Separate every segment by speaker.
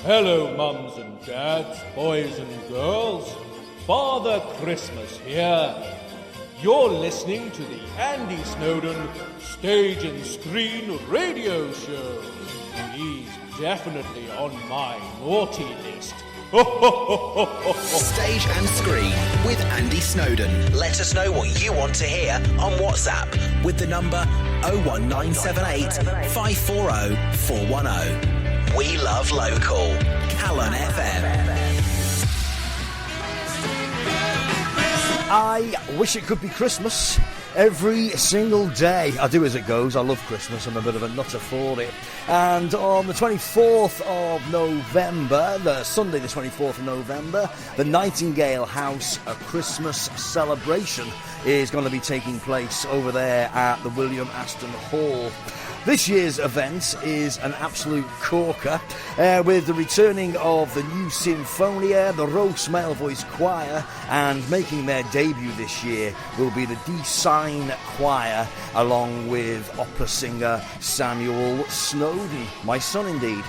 Speaker 1: Hello, mums and dads, boys and girls. Father Christmas here. You're listening to the Andy Snowden Stage and Screen Radio Show. He's definitely on my naughty list.
Speaker 2: Stage and Screen with Andy Snowden. Let us know what you want to hear on WhatsApp with the number 01978 540 410. We love local. Calon FM.
Speaker 3: I wish it could be Christmas every single day. I do as it goes. I love Christmas. I'm a bit of a nutter for it. And on the 24th of November, the Sunday the 24th of November, the Nightingale House Christmas celebration is going to be taking place over there at the William Aston Hall. This year's event is an absolute corker, with the returning of the new Sinfonia, the Rhos Male Voice Choir, and making their debut this year will be the Dee Sign Choir, along with opera singer Samuel Snowden, my son indeed.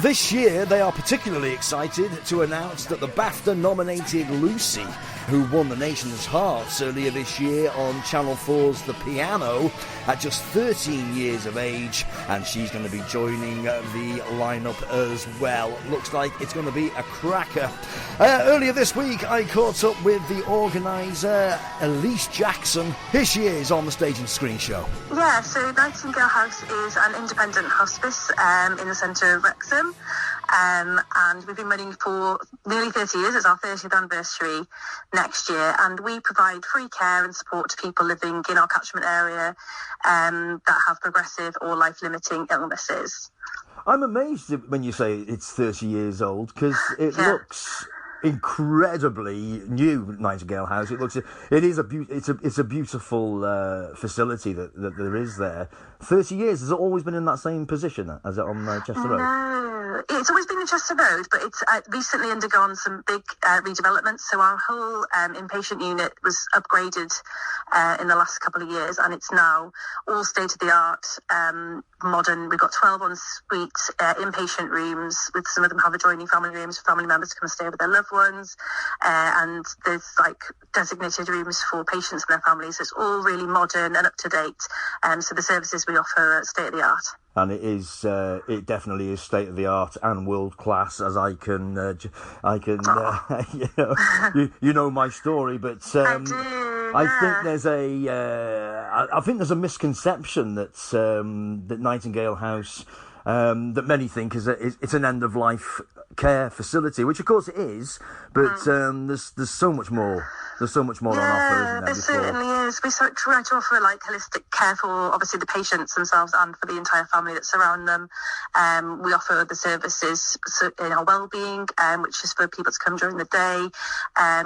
Speaker 3: This year they are particularly excited to announce that the BAFTA-nominated Lucy, who won the nation's hearts earlier this year on Channel 4's The Piano at just 13 years of age, and she's going to be joining the lineup as well. Looks like it's going to be a cracker. Earlier this week I caught up with the organiser Elise Jackson. Here she is on the Stage and Screen Show.
Speaker 4: Yeah, so Nightingale House is an independent hospice in the centre of Wrexham. And we've been running for nearly 30 years. It's our 30th anniversary next year, and we provide free care and support to people living in our catchment area that have progressive or life-limiting illnesses.
Speaker 3: I'm amazed when you say it's 30 years old, because it looks incredibly new. Nightingale House. It's a beautiful facility that there is there. 30 years. Has it always been in that same position as it on Chester Road?
Speaker 4: No, it's always been in Chester Road, but it's recently undergone some big redevelopments. So our whole inpatient unit was upgraded in the last couple of years, and it's now all state-of-the-art, modern. We've got 12 en-suite inpatient rooms, with some of them have adjoining family rooms for family members to come and stay with their loved ones, and there's like designated rooms for patients and their families. It's all really modern and up to date. So the services we offer are state of the art.
Speaker 3: And it is, it definitely is state of the art and world class, as I can, you know my story, but
Speaker 4: I do, yeah.
Speaker 3: I think there's a misconception that that Nightingale House, that many think it's an end of life care facility, which of course it is, but there's so much more. There's so much more on offer, isn't there?
Speaker 4: There certainly is. We try to offer like holistic care for obviously the patients themselves and for the entire family that surround them. We offer the services in our wellbeing, which is for people to come during the day.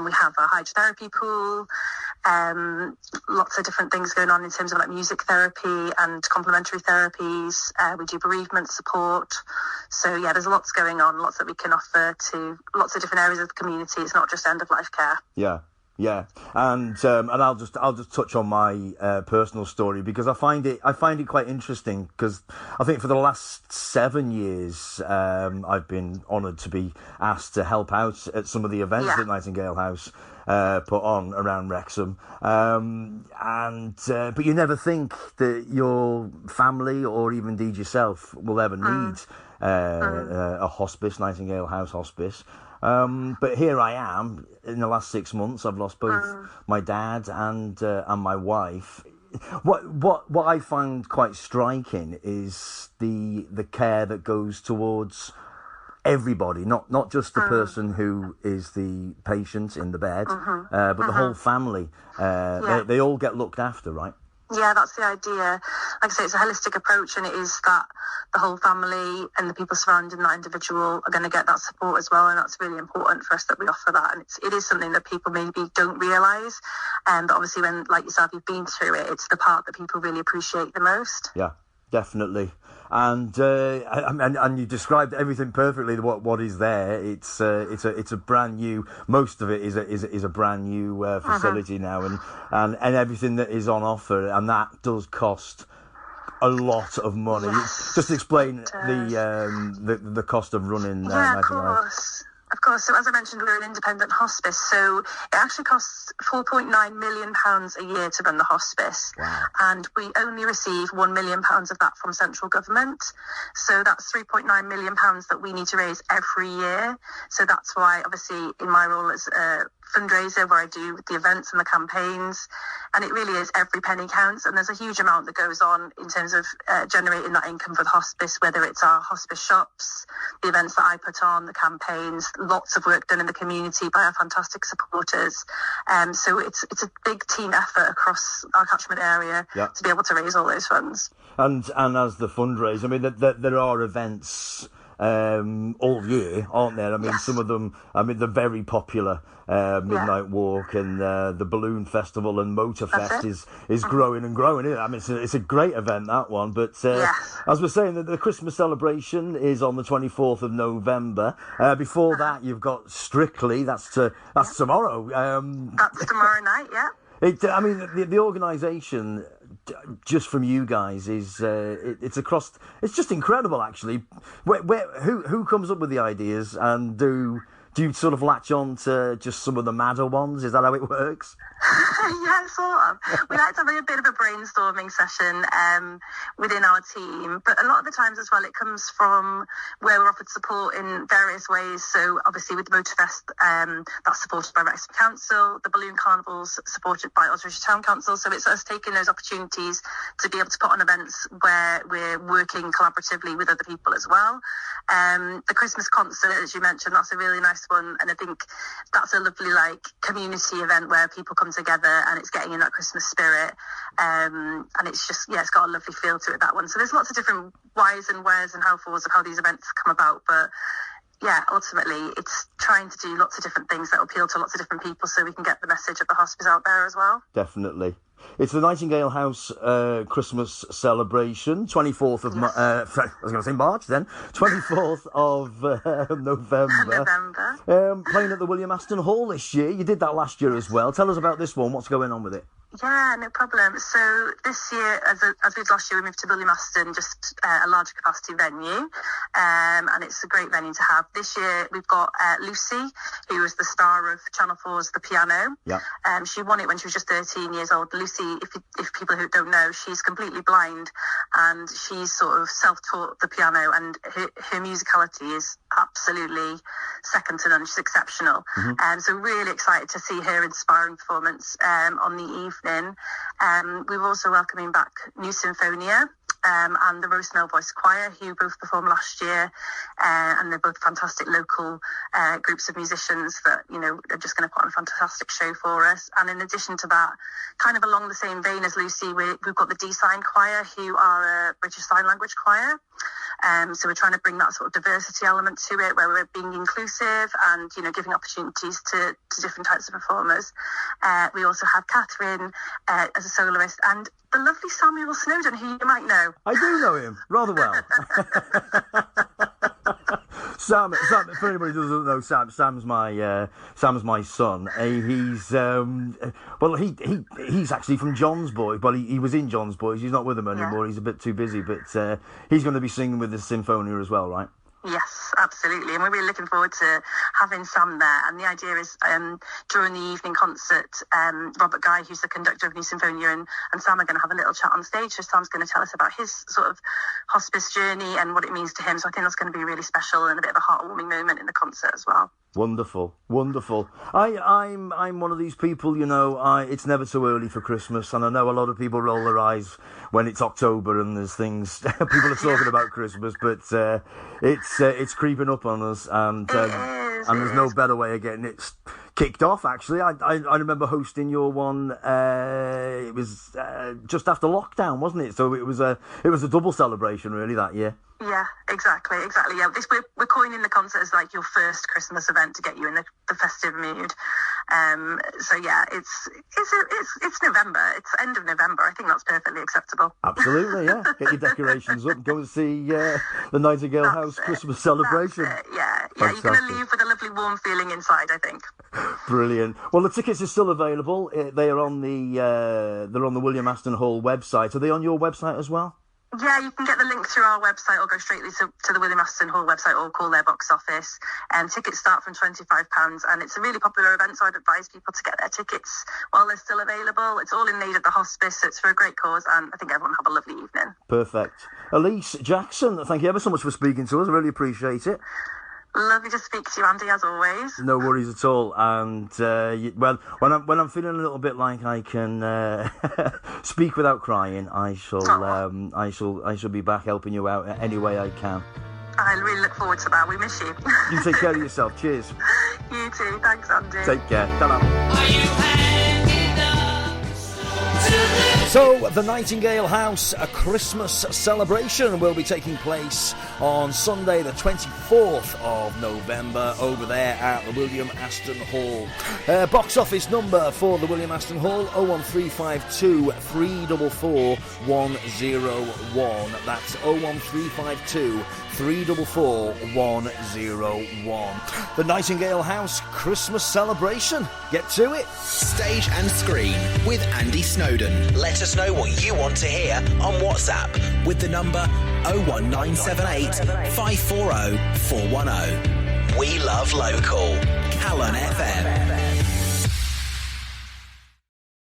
Speaker 4: We have a hydrotherapy pool. Lots of different things going on in terms of like music therapy and complementary therapies. We do bereavement support. So yeah, there's lots going on, lots that we can offer to lots of different areas of the community. It's not just end of life care.
Speaker 3: Yeah, and I'll just touch on my personal story, because I find it quite interesting, because I think for the last 7 years I've been honoured to be asked to help out at some of the events that Nightingale House put on around Wrexham, but you never think that your family or even indeed yourself will ever need a hospice, Nightingale House Hospice. But here I am. In the last 6 months, I've lost both my dad and my wife. What I find quite striking is the care that goes towards everybody, not just the person who is the patient in the bed, but the whole family. They all get looked after, right?
Speaker 4: Yeah, that's the idea. Like I say, it's a holistic approach, and it is that the whole family and the people surrounding that individual are going to get that support as well, and that's really important for us that we offer that. And it is something that people maybe don't realise, but obviously when, like yourself, you've been through it, it's the part that people really appreciate the most.
Speaker 3: Yeah, definitely. And you described everything perfectly. What is there? It's a brand new. Most of it is a brand new facility now, and everything that is on offer, and that does cost a lot of money.
Speaker 4: Yes.
Speaker 3: Just explain the cost of running Nightingale House.
Speaker 4: Of course. So as I mentioned, we're an independent hospice. So it actually costs £4.9 million a year to run the hospice.
Speaker 3: Wow.
Speaker 4: And we only receive £1 million of that from central government. So that's £3.9 million that we need to raise every year. So that's why, obviously, in my role as a fundraiser where I do the events and the campaigns, and it really is every penny counts, and there's a huge amount that goes on in terms of generating that income for the hospice, whether it's our hospice shops, the events that I put on, the campaigns, lots of work done in the community by our fantastic supporters. So it's a big team effort across our catchment area to be able to raise all those funds.
Speaker 3: And as the fundraiser, I mean, there are events all year, aren't there? I mean, some of them, they're very popular. Midnight Walk and the Balloon Festival and Motorfest is growing and growing, isn't it? I mean, it's a great event, that one. But as we're saying, the Christmas celebration is on the 24th of November. Before that, you've got Strictly. That's tomorrow.
Speaker 4: That's tomorrow night, yeah.
Speaker 3: The organisation, just from you guys, is it's across. It's just incredible, actually. Who comes up with the ideas, and do you sort of latch on to just some of the madder ones? Is that how it works?
Speaker 4: Yeah, sort of. We like to have a bit of a brainstorming session within our team, but a lot of the times as well, it comes from where we're offered support in various ways. So obviously with the Motorfest, that's supported by Wrexham Council, the Balloon Carnival's supported by Oswestry Town Council. So it's us taking those opportunities to be able to put on events where we're working collaboratively with other people as well. The Christmas concert, as you mentioned, that's a really nice one, and I think that's a lovely community event where people come together and it's getting in that Christmas spirit, and it's just it's got a lovely feel to it, that one. So there's lots of different whys and wheres and how-fors of how these events come about, but ultimately it's trying to do lots of different things that appeal to lots of different people so we can get the message of the hospice out there as well.
Speaker 3: Definitely. It's the Nightingale House Christmas celebration, 24th of I was going to say March then, 24th of November. Playing at the William Aston Hall this year. You did that last year as well. Tell us about this one. What's going on with it?
Speaker 4: Yeah, no problem. So this year, as we did last year, we moved to William Aston, just a larger capacity venue, and it's a great venue to have. This year we've got Lucy, who was the star of Channel 4's The Piano. Yeah. She won it when she was just 13 years old. Lucy, if people who don't know, she's completely blind, and she's sort of self-taught the piano, and her musicality is absolutely second to none. She's exceptional. So really excited to see her inspiring performance on the evening. We're also welcoming back new Sinfonia and the Rhos Male Voice Choir, who both performed last year, and they're both fantastic local groups of musicians that are just going to put on a fantastic show for us. And in addition to that, kind of along the same vein as Lucy, we've got the Dee Sign Choir, who are a British Sign Language choir. So we're trying to bring that sort of diversity element to it, where we're being inclusive and giving opportunities to different types of performers. We also have Catherine as a soloist, and the lovely Samuel Snowden, who you might know.
Speaker 3: I do know him rather well. Sam, for anybody who doesn't know, Sam's my son. He's actually from John's Boys. Well, he was in John's Boys. He's not with them anymore. He's a bit too busy, but he's going to be singing with the Sinfonia as well, right?
Speaker 4: Yes, absolutely. And we're really looking forward to having Sam there. And the idea is during the evening concert, Robert Guy, who's the conductor of New Sinfonia, and Sam are going to have a little chat on stage. So Sam's going to tell us about his sort of hospice journey and what it means to him. So I think that's going to be really special and a bit of a heartwarming moment in the concert as well.
Speaker 3: Wonderful. I'm one of these people, it's never too early for Christmas, and I know a lot of people roll their eyes when it's October and there's things people are talking about Christmas, but it's creeping up on us, and there's no better way of getting it kicked off. Actually, I remember hosting your one. It was just after lockdown, wasn't it? So it was a double celebration really that year.
Speaker 4: Yeah, exactly. Yeah, we're coining the concert as like your first Christmas event to get you in the festive mood. So yeah, it's November. It's end of November. I think that's perfectly acceptable.
Speaker 3: Absolutely, yeah. Get your decorations up and go and see the Nightingale House Christmas celebration.
Speaker 4: Yeah. You're going to leave with a lovely warm feeling inside, I think.
Speaker 3: Brilliant. Well, the tickets are still available. They are on the William Aston Hall website. Are they on your website as well?
Speaker 4: Yeah, you can get the link through our website or go straight to the William Aston Hall website or call their box office. Tickets start from £25 and it's a really popular event, so I'd advise people to get their tickets while they're still available. It's all in aid of the hospice, so it's for a great cause, and I think everyone will have a lovely evening.
Speaker 3: Perfect. Elise Jackson, thank you ever so much for speaking to us. I really appreciate it.
Speaker 4: Lovely to speak to you, Andy, as always.
Speaker 3: No worries at all. And when I'm feeling a little bit like I can speak without crying, I shall be back helping you out any way I can.
Speaker 4: I really look forward to that. We miss you.
Speaker 3: You take care of yourself. Cheers.
Speaker 4: You too. Thanks, Andy.
Speaker 3: Take care. Ta-ra.
Speaker 5: Are you hanging up to
Speaker 3: So, the Nightingale House, a Christmas celebration, will be taking place on Sunday the 24th of November over there at the William Aston Hall. Box office number for the William Aston Hall, 01352 344 101. That's 01352 344 101. The Nightingale House Christmas celebration. Get to it.
Speaker 2: Stage and Screen with Andy Snowden. Let us know what you want to hear on WhatsApp with the number 01978 540 410. We love local. Calon FM.